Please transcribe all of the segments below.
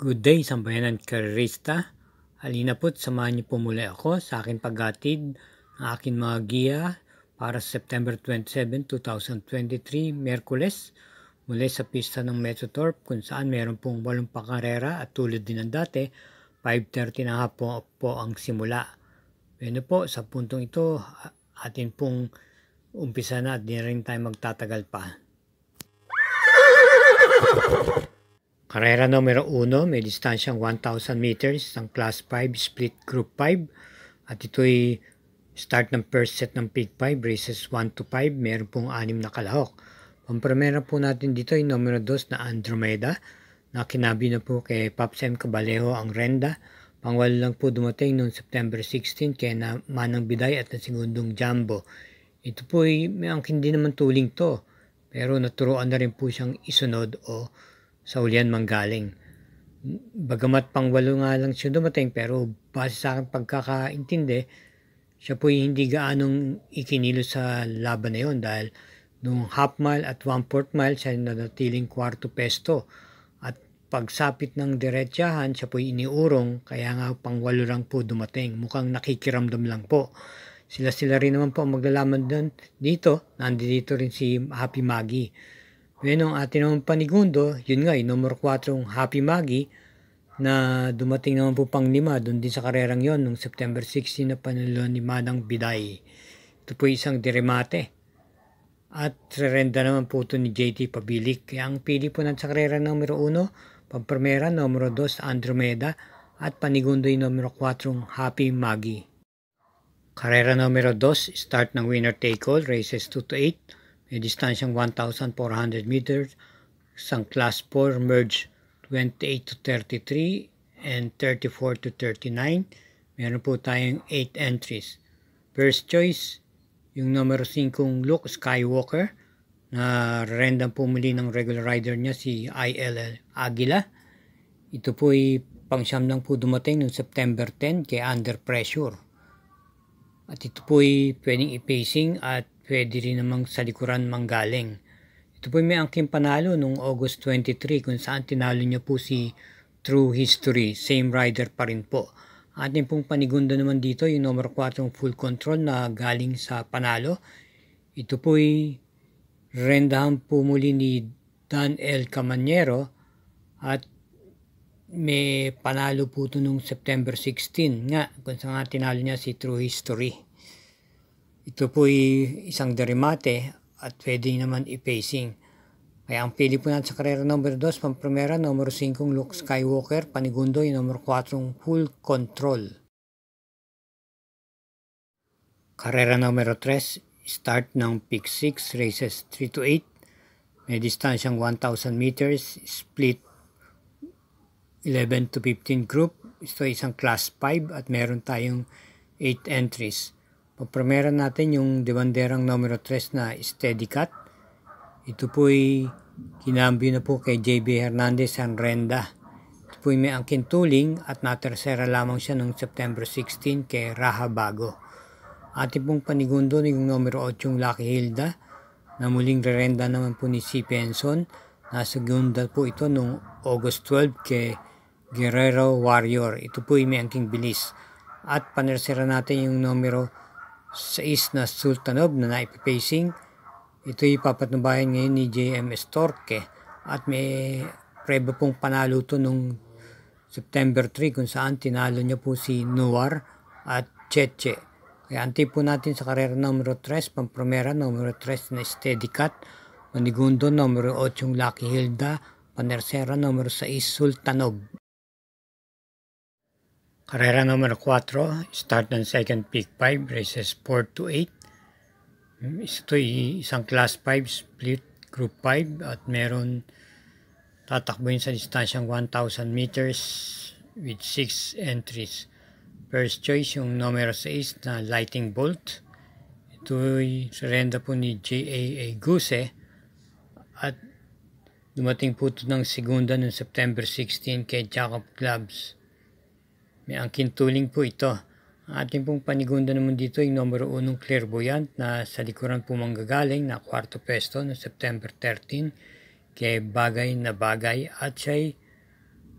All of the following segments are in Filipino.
Good day, sambayanan karerista. Halina po't samahan niyo po muli ako sa aking paghatid ng aking mga giya para sa September 27, 2023, Merkules, muli sa pista ng Metroturf kung saan meron pong 8 pakarera at tulad din ng dati, 5:30 na hapon po ang simula. Bueno po, sa puntong ito, atin pong umpisa na at di rin tayo magtatagal pa. Karera numero 1, may distansyang 1,000 meters, ang Class 5, Split Group 5. At ito'y start ng first set ng Peak 5, races 1 to 5, meron pong 6 na kalahok. Pampramera po natin dito ay numero 2 na Andromeda, na kinabi na po kay Pops M. Cabalejo ang renda. Pangwalo lang po dumating noong September 16 kay Manang Biday at ang segundong Jumbo. Ito po ay may angkin din naman tuling to, pero naturuan na rin po siyang isunod o sa ulian manggaling. Bagamat pangwalo nga lang siya dumating, pero base sa aking pagkakaintindi, siya po hindi gaanong ikinilo sa laban na yon dahil nung half mile at 1/4 mile siya nanatiling kwarto pesto at pagsapit ng diretsahan siya po iniurong, kaya nga pangwalo lang po dumating, mukhang nakikiramdam lang po. Sila rin naman po ang maglalaman dito, nandito rin si Happy Maggie. Bueno, ang ating naman panigundo, yun nga, numero 4 Happy Maggie na dumating naman po pang 5 doon din sa karerang yon noong September 16 na panalo ni Manang Biday. Ito po isang diremate at rerenda naman po ito ni JT Pabilik. Kaya ang pili po natin sa karera numero 1, pampremera numero 2 Andromeda at panigundo yung numero 4 Happy Maggie. Karera numero 2, start ng winner take all, races 2 to 8. May distansyang 1,400 meters, isang Class 4 merge 28 to 33 and 34 to 39. Meron po tayong 8 entries. First choice, yung numero 5 Luke Skywalker na random po muli ng regular rider niya si ILL Aguila. Ito po ay pang-siyam lang po dumating noong September 10 kay Under Pressure. At ito po ay pwedeng i-pacing at pwede rin namang sa likuran manggaling. Ito po may angking panalo noong August 23 kung saan tinalo niya po si True History. Same rider pa rin po. Ating pong panigundo naman dito yung number 4 Full Control na galing sa panalo. Ito po ay rendahan po muli ni Dan L. Camanero at may panalo po ito noong September 16 nga kung saan tinalo niya si True History. Ito po ay isang deremate at pwede naman i-pacing. Kaya ang pili po natin sa karera number 2, pampremera, numero 5 Luke Skywalker, panigundo yung numero 4 Full Control. Karera numero 3, start ng Peak 6, races 3 to 8. May distansyang 1,000 meters, split 11 to 15 group. Ito ay isang Class 5 at meron tayong 8 entries. Pagpremera natin yung debanderang numero 3 na Steady Cut. Ito po ay kinambyo na po kay JB Hernandez ang renda. Ito po ay may angkin tuling at natersera lamang siya noong September 16 kay Raha Bago. Ating pong panigundo yung numero 8 yung Lucky Hilda na muling rerenda naman po ni C. Penson. Nasa segunda po ito noong August 12 kay Guerrero Warrior. Ito po ay may angking bilis. At panersera natin yung numero 6 na Sultanov na naipipacing. Ito'y papatnubayan ngayon ni JMS Torque at may preba pong panalo ito noong September 3 kung saan tinalo niya po si Noir at Cheche. Kaya antay po natin sa karera numero 3, pampremera numero 3 na Steady Cut, panigundo numero 8 yung Lucky Hilda, panersera numero 6 Sultanov. Karera numero 4, start ng second Peak 5, races 4 to 8. Ito ay isang Class 5 split Group 5 at meron tatakbuhin sa distansyang 1,000 meters with 6 entries. First choice yung numero 6 na Lighting Bolt. Ito ay surrender po ni J.A. Guse at dumating po ito ng segunda noong September 16 kay Jacob Gloves. May angkin tuling po ito. Ang ating pong panigundo naman dito yung numero 1 Clairvoyant na sa likuran po manggagaling na kwarto pesto no September 13 kay Bagay na Bagay at siya'y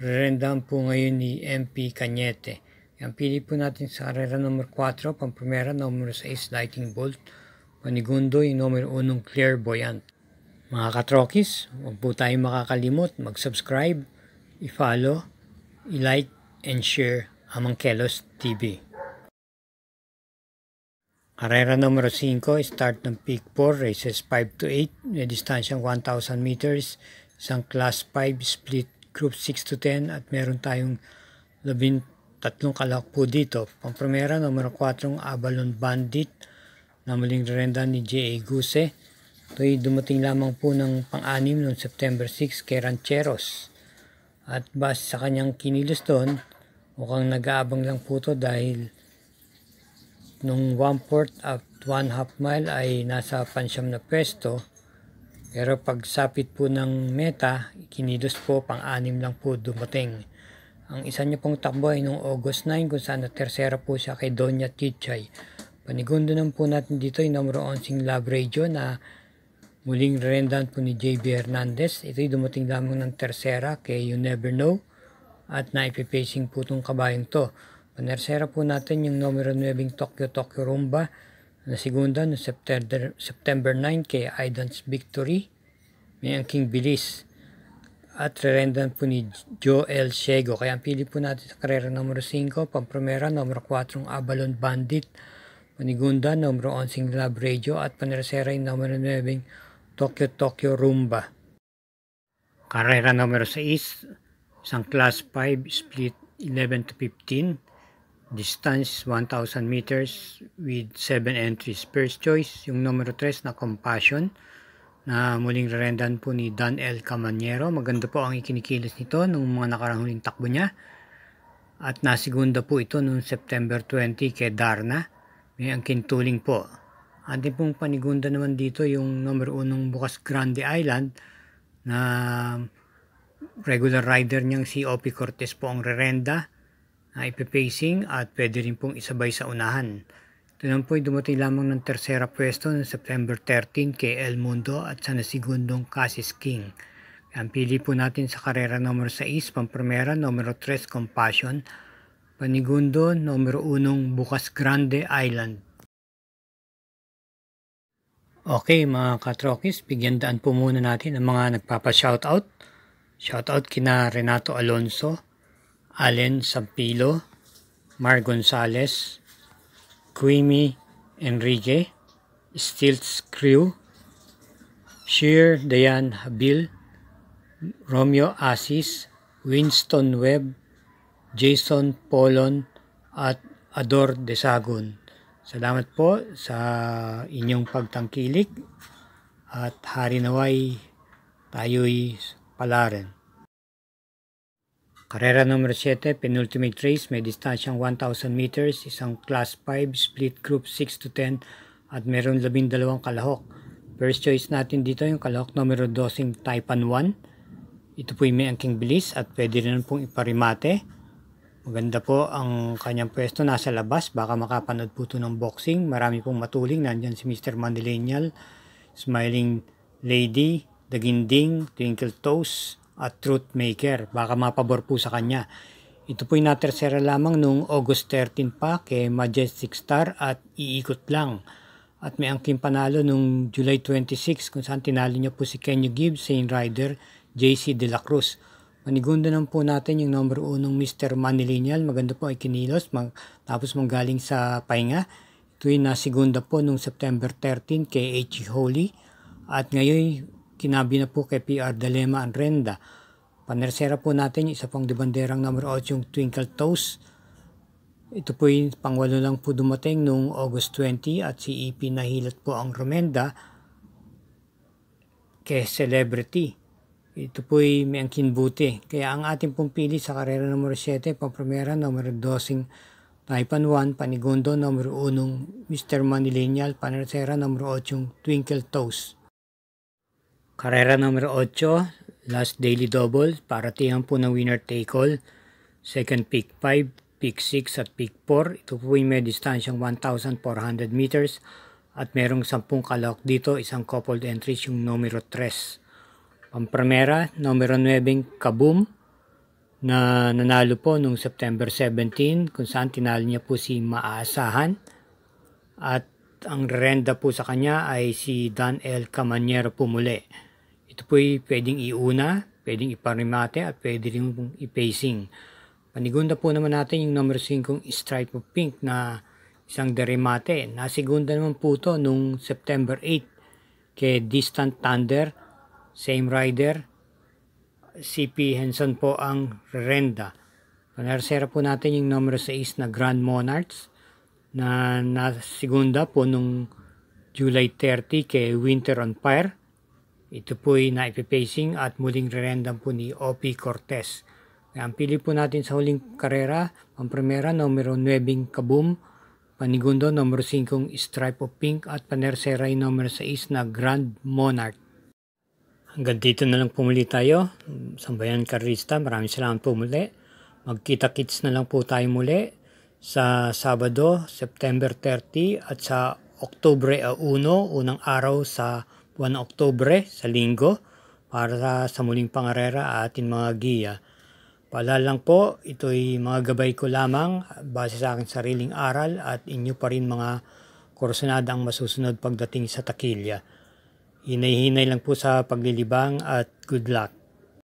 Rerendahan po ngayon ni MP Cañete. Ang pili po natin sa karera number 4, pamprimera numero 6, Lightning Bolt. Panigundo yung numero 1, Clairvoyant. Mga katrokis, huwag po tayong makakalimot mag-subscribe, i-follow, i-like, and share ang Mangkelos TV. Karera numero 5, start ng peak 4, races 5 to 8, may distansyang 1,000 meters, isang class 5 split group 6 to 10 at meron tayong 13 kalahok po dito. Pamprimera numero 4, Avalon Bandit na muling rerenda ni J.A. Guse. Ito'y dumating lamang po ng pang-anim noong September 6 kay Rancheros. At base sa kanyang kinilos doon, mukhang nag-aabang lang po ito dahil nung 1/4 at 1/2 mile ay nasa pansyam na pwesto. Pero pagsapit po ng meta, kinilos po pang-anim lang po dumating. Ang isa niya pong takbo ay noong August 9 kung saan na tersera po siya kay Doña Chichay. Panigundo naman po natin dito yung numero 11 Love Radio na muling rendan po ni JB Hernandez. Ito'y dumating lamang ng tersera kay You Never Know at naipipacing po itong kabayong to. Panersera po natin yung numero 9 Tokyo Rumba na segunda no September 9 kay Aidan's Victory. May angking bilis. At rerendan po ni Joel Shego. Kaya ang pili po natin sa karera numero 5, pamprimera numero 4 Avalon Bandit. Panigunda numero 11 Love Radio at panersera yung numero 9 Tokyo Rumba. Karera numero 6, isang class 5 split 11 to 15. Distance 1,000 meters with 7 entries. First choice, yung numero 3 na Compassion na muling rerendan po ni Dan L. Camaniero. Maganda po ang ikinikilos nito nung mga nakarang huling takbo niya. At nasigunda po ito noong September 20 kay Darna. May angkin tuling po. Ating pong panigunda naman dito yung numero 1 Bukas Grande Island na regular rider niyang si Opie Cortez po ang rerenda na ipipacing at pwede rin pong isabay sa unahan. Ito naman po ay dumating lamang ng tersera pwesto noong September 13 kay El Mundo at sa nasigundong Cassis King. Ang pili po natin sa karera numero 6, pamprimera numero 3 Compassion, panigundo numero 1 Bukas Grande Island. Okay mga katrokis, bigyan daan po muna natin ang mga nagpapa-shoutout. Shoutout kina Renato Alonso, Allen Sampilo, Mar Gonzalez, Quimi Enrique, Stilts Crew, Sheer Dayan Habil, Romeo Asis, Winston Webb, Jason Polon at Ador Desagun. Salamat po sa inyong pagtangkilik at hari naway tayo'y palarin. Karera numero 7, penultimate race, may distansyang 1,000 meters, isang class 5, split group 6 to 10 at meron 12 kalahok. First choice natin dito yung kalahok numero 12 Taipan 1. Ito po yung may angking bilis at pwede rin pong iparimate. Maganda po ang kanyang pwesto, nasa labas, baka makapanood po ito ng boxing. Marami pong matuling, nandyan si Mr. Manilenial, Smiling Lady, Daginding, Twinkle Toes, at Truth Maker. Baka mapabor po sa kanya. Ito po yung natersera lamang noong August 13 pa kay Majestic Star at iikot lang. At may angking panalo noong July 26 kung saan tinalo niya po si Kenyo Gibbs, Saint Rider, JC De La Cruz. Panigunda naman po natin yung number 1 Mr. Manilenial. Maganda po ay kinilos tapos manggaling sa pahinga. Ito yung nasigunda po noong September 13 kay H. Holy. At ngayon kinabi na po kay PR Dalema Anrenda. Panersera po natin yung isa pang dibanderang number 8 yung Twinkle Toes. Ito po yung pangwalo lang po dumating noong August 20 at si EP nahilat po ang Romenda kay Celebrity. Ito po ay may angkin buti. Kaya ang ating pong pili sa karera numero 7, pamprimera numero 12 Taipan 1, panigundo numero 1 Mr. Manilenial, panersera numero 8 Twinkle Toes. Karera numero 8, last daily double, paratihan po ng winner take all. Second pick 5, pick 6 at pick 4. Ito po ay may distansyang 1,400 meters at merong 10 kalahok dito, isang coupled entries yung numero 3. Pamprimera, numero 9, Kaboom. na nanalo po noong September 17 kung saan tinalo niya po si Maaasahan. At ang rerenda po sa kanya ay si Dan L. Camanero po muli. Ito po ay pwedeng iuna, pwedeng iparimate at pwede rin pong ipacing. Panigunda po naman natin yung number 5 Stripe of Pink na isang derimate. Nasigunda naman po ito noong September 8 kay Distant Thunder, same rider. CP Henson po ang rerenda. Panarsera po natin yung number 6 na Grand Monarchs na nasigunda po nung July 30 kay Winter on Fire. Ito po ay naipipacing at muling rerenda po ni O.P. Cortez. Kaya ang pili po natin sa huling karera, ang primera numero 9 Kaboom, panigundo numero 5 Stripe of Pink at panersera yung numero 6 na Grand Monarch. Hanggang dito na lang po muli tayo. Sambayan Karista, maraming salamat po muli. Magkita-kits na lang po tayo muli sa Sabado, September 30 at sa Oktubre 1, unang araw sa buwan ng Oktubre, sa linggo, para sa muling pangarera atin mga giya. Paalala lang po, ito'y mga gabay ko lamang base sa aking sariling aral at inyo pa rin mga kursunada ang masusunod pagdating sa takilya. Hinay-hinay lang po sa paglilibang at good luck.